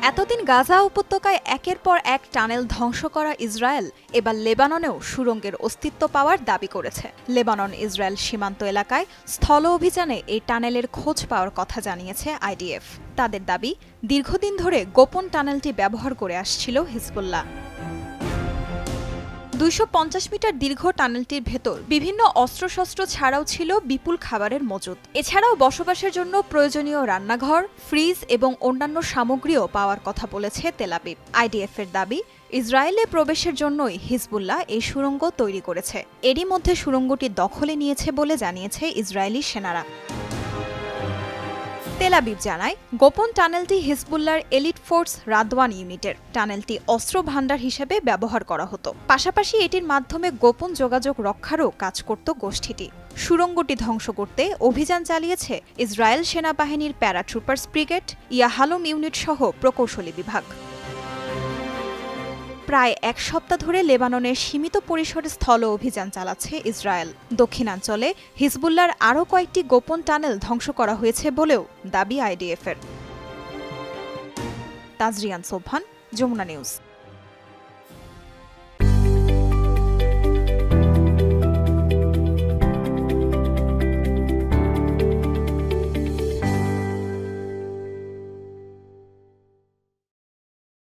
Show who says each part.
Speaker 1: এতদিন গাজা উপত্যকায় একের পর এক টানেল ধ্বংস করা ইসরায়েল এবার লেবাননেও সুড়ঙ্গের অস্তিত্ব পাওয়ার দাবি করেছে। লেবানন ইসরায়েল সীমান্ত এলাকায় স্থল অভিযানে এই টানেলের খোঁজ পাওয়ার কথা জানিয়েছে আইডিএফ। তাদের দাবি, দীর্ঘদিন ধরে গোপন টানেলটি ব্যবহার করে আসছিল হিজবুল্লাহ। ২৫০ মিটার দীর্ঘ টানেলটির ভেতর বিভিন্ন অস্ত্রশস্ত্র ছাড়াও ছিল বিপুল খাবারের মজুদ। এছাড়াও বসবাসের জন্য প্রয়োজনীয় রান্নাঘর, ফ্রিজ এবং অন্যান্য সামগ্রীও পাওয়ার কথা বলেছে তেল আবিব। আইডিএফের দাবি, ইসরায়েলে প্রবেশের জন্যই হিজবুল্লাহ এই সুড়ঙ্গ তৈরি করেছে। এরই মধ্যে সুড়ঙ্গটি দখলে নিয়েছে বলে জানিয়েছে ইসরায়েলি সেনারা। তেল আবিব জানায়, গোপন টানেলটি হিজবুল্লাহর এলিট ফোর্স রাদওয়ান ইউনিটের। টানেলটি অস্ত্র ভাণ্ডার হিসেবে ব্যবহার করা হতো। পাশাপাশি এটির মাধ্যমে গোপন যোগাযোগ রক্ষারও কাজ করত গোষ্ঠীটি। সুড়ঙ্গটি ধ্বংস করতে অভিযান চালিয়েছে ইসরায়েল সেনাবাহিনীর প্যারাট্রুপার্স ব্রিগেড, ইয়াহালুম ইউনিট সহ প্রকৌশলী বিভাগ। প্রায় এক সপ্তাহ ধরে লেবাননের সীমিত পরিসরে স্থল অভিযান চালাচ্ছে ইসরায়েল। দক্ষিণাঞ্চলে হিজবুল্লাহর আরও কয়েকটি গোপন টানেল ধ্বংস করা হয়েছে বলেও দাবি আইডিএফের। তাজরিয়ান সোবহান, যমুনা নিউজ।